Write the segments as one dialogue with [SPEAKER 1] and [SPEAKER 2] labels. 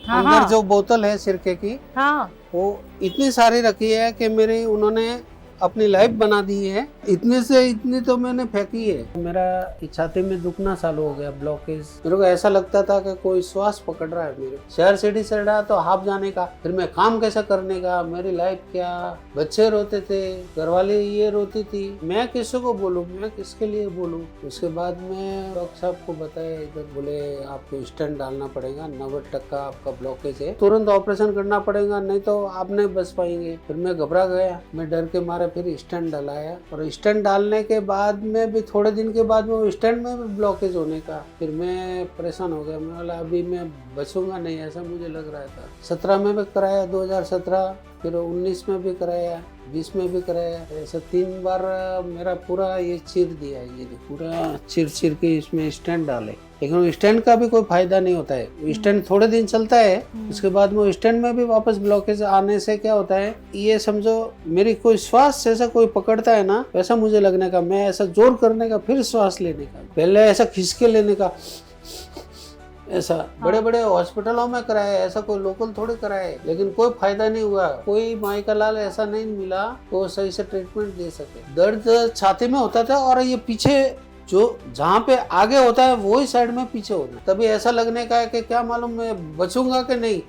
[SPEAKER 1] हाँ
[SPEAKER 2] अंदर
[SPEAKER 1] हाँ
[SPEAKER 2] जो बोतल है सिरके की
[SPEAKER 1] हाँ।
[SPEAKER 2] वो इतनी सारी रखी है कि मेरी उन्होंने अपनी लाइफ बना दी है। इतने से इतनी तो मैंने फेंकी है। मेरा छाती में दुखना चालू हो गया, ब्लॉकेज। मेरे को ऐसा लगता था कि कोई श्वास पकड़ रहा है मेरे। शहर सिटी से रहा तो हाफ जाने का, फिर मैं काम कैसे करने का, मेरी लाइफ क्या, बच्चे रोते थे, घरवाले ये रोती थी, मैं किसी को बोलूं, मैं किसके लिए बोलूं। उसके बाद में डॉक्टर साहब को बताया, इधर बोले आपको स्टेंट डालना पड़ेगा, 90% आपका ब्लॉकेज है, तुरंत ऑपरेशन करना पड़ेगा, नहीं तो आप नहीं बच पाएंगे। फिर मैं घबरा गया, मैं डर के मारे फिर स्टेंट डलाया। और स्टेंट डालने के बाद में भी थोड़े दिन के बाद में वो स्टेंट में भी ब्लॉकेज होने का, फिर मैं परेशान हो गया। मैं बोला अभी मैं बचूंगा नहीं, ऐसा मुझे लग रहा था। 17 में भी कराया, 2017, फिर 19 में भी कराया, 20 में भी कराया। ऐसा 3 बार मेरा पूरा ये चीर दिया, ये पूरा चिर के इसमें स्टेंट डाले। लेकिन स्टेंट का भी कोई फायदा नहीं होता है। स्टेंट थोड़े दिन चलता है, उसके बाद में स्टेंट में भी वापस ब्लॉकेज आने से क्या होता है, ये समझो मेरी कोई श्वास जैसा कोई पकड़ता है ना, वैसा मुझे लगने का। मैं ऐसा जोर करने का, फिर श्वास लेने का, पहले ऐसा खिसके लेने का, ऐसा बड़े बड़े हॉस्पिटलों में कराया, ऐसा कोई लोकल थोड़ी कराया, लेकिन कोई फायदा नहीं हुआ। कोई माई का लाल ऐसा नहीं मिला तो सही से ट्रीटमेंट दे सके। दर्द छाती में होता था और ये पीछे जो जहाँ पे आगे होता है वही साइड में पीछे होता है। तभी ऐसा लगने का है कि क्या मालूम मैं बचूंगा कि नहीं,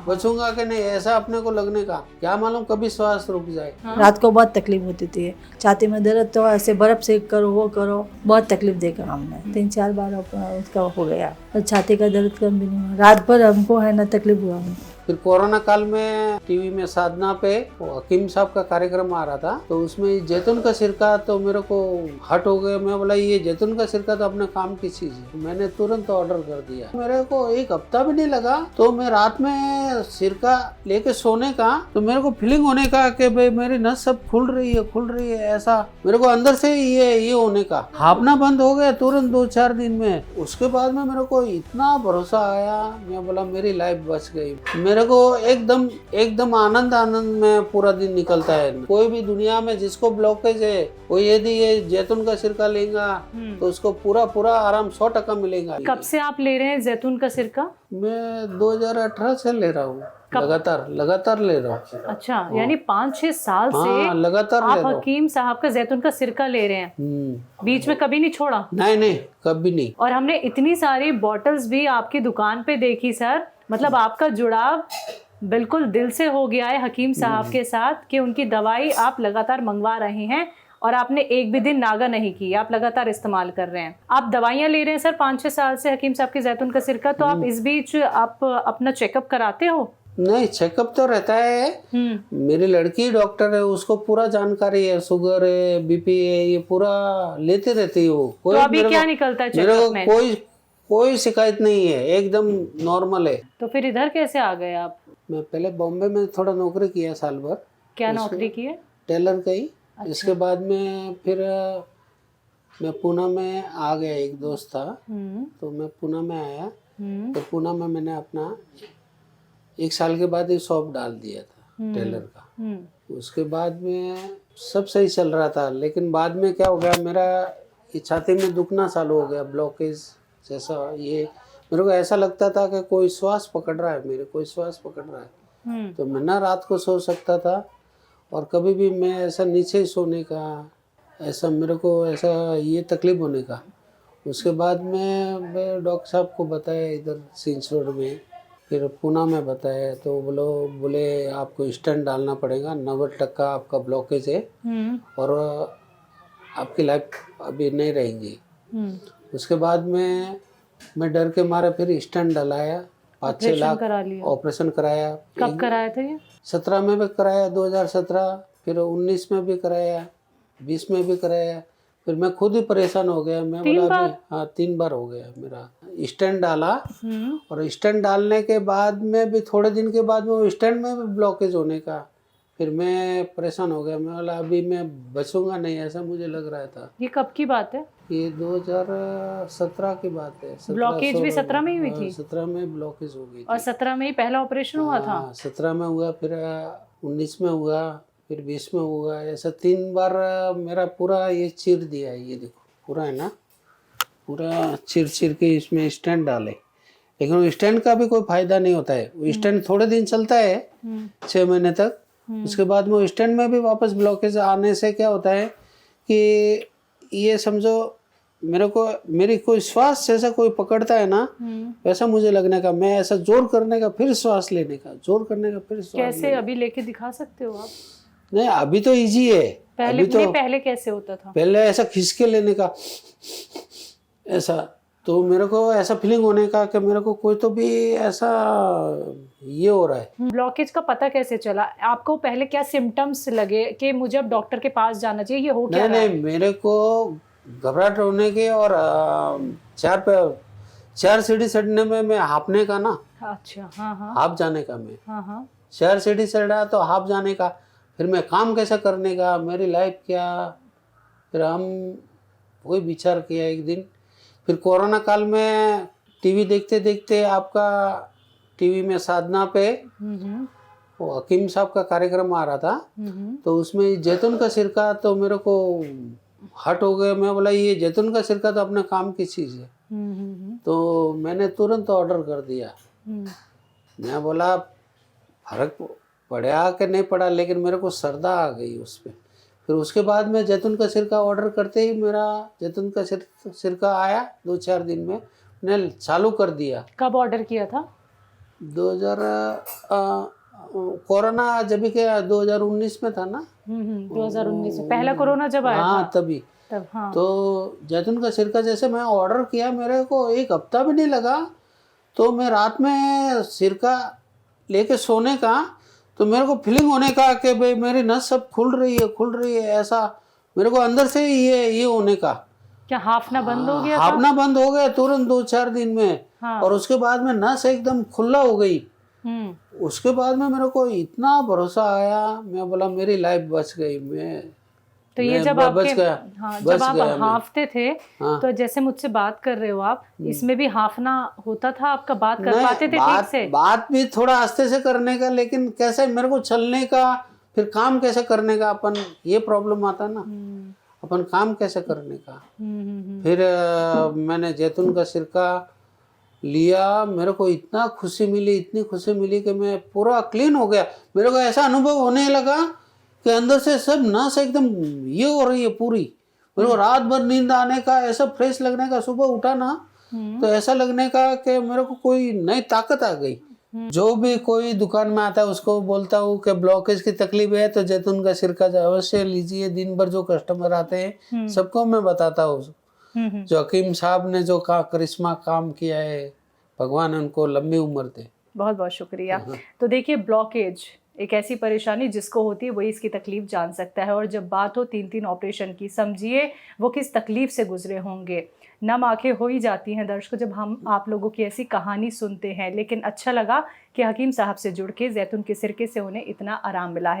[SPEAKER 2] बचूंगा कि नहीं, ऐसा अपने को लगने का। क्या मालूम कभी श्वास रुक जाए।
[SPEAKER 1] रात को बहुत तकलीफ होती थी, छाती में दर्द, तो ऐसे बर्फ सेक करो, वो करो, बहुत तकलीफ देखा हमने। 3-4 बार उसका हो गया, तो छाती का दर्द कम भी नहीं हुआ। रात भर हमको है ना तकलीफ हुआ।
[SPEAKER 2] फिर कोरोना काल में टीवी में साधना पे हकीम साहब का कार्यक्रम आ रहा था, तो उसमें जैतून का सिरका, तो मेरे को हट हो गया। मैं बोला ये जैतून का सिरका तो अपने काम की चीज है। मैंने तुरंत ऑर्डर कर दिया। मेरे को 1 हफ्ता भी नहीं लगा, तो मैं रात में सिरका लेके सोने का, तो मेरे को फीलिंग होने का कि भाई मेरी नस सब खुल रही है, ऐसा मेरे को अंदर से ये होने का। हाफना बंद हो गया तुरंत 2-4 दिन में। उसके बाद में मेरे को इतना भरोसा आया, मैं बोला मेरी लाइफ बच गई। मेरे को एकदम आनंद में पूरा दिन निकलता है। कोई भी दुनिया में जिसको ब्लॉकेज है, वो यदि ये जैतून का सिरका लेगा तो उसको पूरा आराम 100% मिलेगा।
[SPEAKER 3] कब से आप ले रहे हैं जैतून का सिरका?
[SPEAKER 2] मैं 2018 से ले रहा हूँ, लगातार ले रहा हूँ।
[SPEAKER 3] अच्छा, यानी 5-6 साल से
[SPEAKER 2] लगातार
[SPEAKER 3] आप हकीम साहब का जैतून का सिरका ले रहे हैं। बीच में कभी नहीं छोड़ा?
[SPEAKER 2] नहीं, कभी नहीं।
[SPEAKER 3] और हमने इतनी सारी बॉटल्स भी आपकी दुकान पे देखी सर, मतलब आपका जुड़ाव बिल्कुल दिल से हो गया है हकीम साहब के साथ, कि उनकी दवाई आप लगातार मंगवा रहे हैं और आपने एक भी दिन नागा नहीं की, आप लगातार इस्तेमाल कर रहे हैं। आप दवाइयाँ ले रहे हैं सर 5-6 साल से हकीम साहब के जैतून का सिरका, तो आप इस बीच आप अपना चेकअप कराते हो?
[SPEAKER 2] नहीं, चेकअप तो रहता है। मेरी लड़की डॉक्टर है, उसको पूरा जानकारी है, शुगर है, बीपी है, ये पूरा लेते रहती है वो।
[SPEAKER 3] तो अभी क्या निकलता है चेकअप में?
[SPEAKER 2] कोई शिकायत नहीं है, एकदम नॉर्मल है।
[SPEAKER 3] तो फिर इधर कैसे आ गए आप?
[SPEAKER 2] मैं पहले बॉम्बे में थोड़ा नौकरी किया साल भर।
[SPEAKER 3] क्या नौकरी की है?
[SPEAKER 2] टेलर का ही। अच्छा। इसके बाद में फिर मैं पुणे में आ गया, एक दोस्त था, तो मैं पुणे में आया। तो पुणे में मैंने अपना 1 साल के बाद ही शॉप डाल दिया था टेलर का। उसके बाद में सब सही चल रहा था, लेकिन बाद में क्या हो गया, मेरा छाती में दुखना चालू हो गया, ब्लॉकेज जैसा। ये मेरे को ऐसा लगता था कि कोई श्वास पकड़ रहा है मेरे, कोई श्वास पकड़ रहा है। तो मैं ना रात को सो सकता था, और कभी भी मैं ऐसा नीचे सोने का, ऐसा मेरे को ऐसा ये तकलीफ होने का। उसके बाद में मैं डॉक्टर साहब को बताया इधर सिंचरोड में, फिर पुणे में बताया, तो बोले आपको स्टेंट डालना पड़ेगा, 90% आपका ब्लॉकेज है और आपकी लाइफ अभी नहीं रहेंगी। उसके बाद में मैं डर के मारे फिर स्टेंट डलाया, 5-6 लाख ऑपरेशन कराया।
[SPEAKER 3] कब कराया था ये?
[SPEAKER 2] 17 में भी कराया, 2017, फिर 19 में भी कराया, 20 में भी कराया। फिर मैं खुद ही परेशान हो गया। मैं बोला अभी 3 बार हो गया मेरा। स्टेंट डाला, और स्टेंट डालने के बाद में भी थोड़े दिन के बाद में स्टेंट में भी ब्लॉकेज होने का, फिर मैं परेशान हो गया। मैं बोला अभी मैं बचूंगा नहीं, ऐसा मुझे लग रहा था।
[SPEAKER 3] ये कब की बात है?
[SPEAKER 2] ये 2017 की बात है।
[SPEAKER 3] ब्लॉकेज भी 17 में ही हुई थी?
[SPEAKER 2] 17 में ब्लॉकेज हो गई।
[SPEAKER 3] और 17 में ही पहला ऑपरेशन हुआ था?
[SPEAKER 2] 17 में हुआ, फिर 19 में हुआ, फिर 20 में हुआ। ऐसा 3 बार मेरा पूरा ये चीर दिया है। ये देखो पूरा है ना, पूरा चिर के इसमें स्टेंट डाले। लेकिन वो स्टैंड का भी कोई फायदा नहीं होता है। वो स्टैंड थोड़े दिन चलता है, 6 महीने तक। उसके बाद में स्टैंड में भी वापस ब्लॉकेज आने से क्या होता है कि ये समझो मेरी कोई श्वास जैसा कोई पकड़ता है ना, वैसा मुझे लगने का, मैं ऐसा जोर करने का फिर श्वास लेने का, जोर करने का फिर श्वास
[SPEAKER 3] कैसे अभी लेके दिखा सकते हो आप?
[SPEAKER 2] नहीं, अभी तो इजी है।
[SPEAKER 3] पहले
[SPEAKER 2] अभी तो
[SPEAKER 3] पहले कैसे होता था?
[SPEAKER 2] पहले ऐसा खिसके लेने का, ऐसा, तो मेरे को ऐसा फीलिंग होने का कि मेरे को कोई तो भी ऐसा ये हो रहा है।
[SPEAKER 3] ब्लॉकेज का पता कैसे चला आपको? पहले क्या सिम्टम्स लगे कि मुझे अब डॉक्टर के पास जाना चाहिए, ये हो क्या रहा है?
[SPEAKER 2] नहीं, मेरे को घबराहट होने के और 4 सीढ़ी चढ़ने में मैं हाफने का ना,
[SPEAKER 3] अच्छा, हाँ हाँ
[SPEAKER 2] हाफ जाने का, मैं
[SPEAKER 3] हाँ
[SPEAKER 2] 4 सीढ़ी चढ़ा तो हाफ जाने का, फिर मैं काम कैसा करने का, मेरी लाइफ क्या। फिर हम वही विचार किया एक दिन। फिर कोरोना काल में टीवी देखते देखते आपका टीवी में साधना पे वो हकीम साहब का कार्यक्रम आ रहा था, तो उसमें जैतून का सिरका, तो मेरे को हट हो गया। मैं बोला ये जैतून का सिरका तो अपने काम की चीज़ है। तो मैंने तुरंत ऑर्डर कर दिया। मैं बोला फर्क पड़ा कि नहीं पड़ा, लेकिन मेरे को श्रद्धा आ गई उस पर। फिर उसके बाद में जैतून का सिरका ऑर्डर करते ही मेरा जैतून का सिरका आया 2-4 दिन में, मैंने चालू कर दिया।
[SPEAKER 3] कब ऑर्डर किया था?
[SPEAKER 2] 2000 कोरोना जब भी क्या 2019 में था ना।
[SPEAKER 3] 2019 में पहला कोरोना जब आया
[SPEAKER 2] हाँ
[SPEAKER 3] था
[SPEAKER 2] तभी।
[SPEAKER 3] तब। हाँ
[SPEAKER 2] तो जैतून का सिरका जैसे मैं ऑर्डर किया, मेरे को 1 हफ्ता भी नहीं लगा, तो मैं रात में सिरका लेके सोने का, तो मेरे को फीलिंग होने का कि भाई मेरी नस सब खुल रही है, ऐसा मेरे को अंदर से ये होने का।
[SPEAKER 3] क्या हाफना बंद हो गया था?
[SPEAKER 2] हाफना बंद हो गया तुरंत 2-4 दिन में।
[SPEAKER 3] हाँ।
[SPEAKER 2] और उसके बाद में नस एकदम खुला हो गई। उसके बाद में मेरे को इतना भरोसा आया, मैं बोला मेरी लाइफ बच गई।
[SPEAKER 3] तो ये जब
[SPEAKER 2] बच
[SPEAKER 3] आपके
[SPEAKER 2] गया,
[SPEAKER 3] हाँ,
[SPEAKER 2] बच
[SPEAKER 3] जब आप
[SPEAKER 2] गया
[SPEAKER 3] हाफते थे,
[SPEAKER 2] हाँ।
[SPEAKER 3] तो जैसे मुझसे बात कर रहे हो आप, इसमें भी हाफना होता था आपका? बात कर पाते थे ठीक से?
[SPEAKER 2] बात भी थोड़ा आस्ते से करने का, लेकिन कैसे मेरे को चलने का, फिर काम कैसे करने का, अपन ये प्रॉब्लम आता ना, अपन काम कैसे करने का। फिर मैंने जैतून का सिरका लिया, मेरे को इतना खुशी मिली, इतनी खुशी मिली कि मैं पूरा क्लीन हो गया। मेरे को ऐसा अनुभव होने लगा कि अंदर से सब नस एकदम ये हो रही है पूरी। मेरे को रात भर नींद आने का, ऐसा फ्रेश लगने का, सुबह उठा ना तो ऐसा लगने का कि मेरे को कोई नई ताकत आ गई। जो भी कोई दुकान में आता है उसको बोलता हूँ कि ब्लॉकेज की तकलीफ है तो जैतून का सिरका अवश्य लीजिए। दिन भर जो कस्टमर आते हैं सबको मैं बताता हूँ, जो हकीम साहब ने जो करिश्मा काम किया है, भगवान उनको लंबी उम्र दे।
[SPEAKER 3] बहुत बहुत शुक्रिया। तो देखिए, ब्लॉकेज एक ऐसी परेशानी जिसको होती है वही इसकी तकलीफ जान सकता है। और जब बात हो 3-3 ऑपरेशन की, समझिए वो किस तकलीफ से गुजरे होंगे। नम आंखें हो ही जाती हैं दर्शकों जब हम आप लोगों की ऐसी कहानी सुनते हैं। लेकिन अच्छा लगा कि हकीम साहब से जुड़ के जैतून के सिरके से उन्हें इतना आराम मिला है।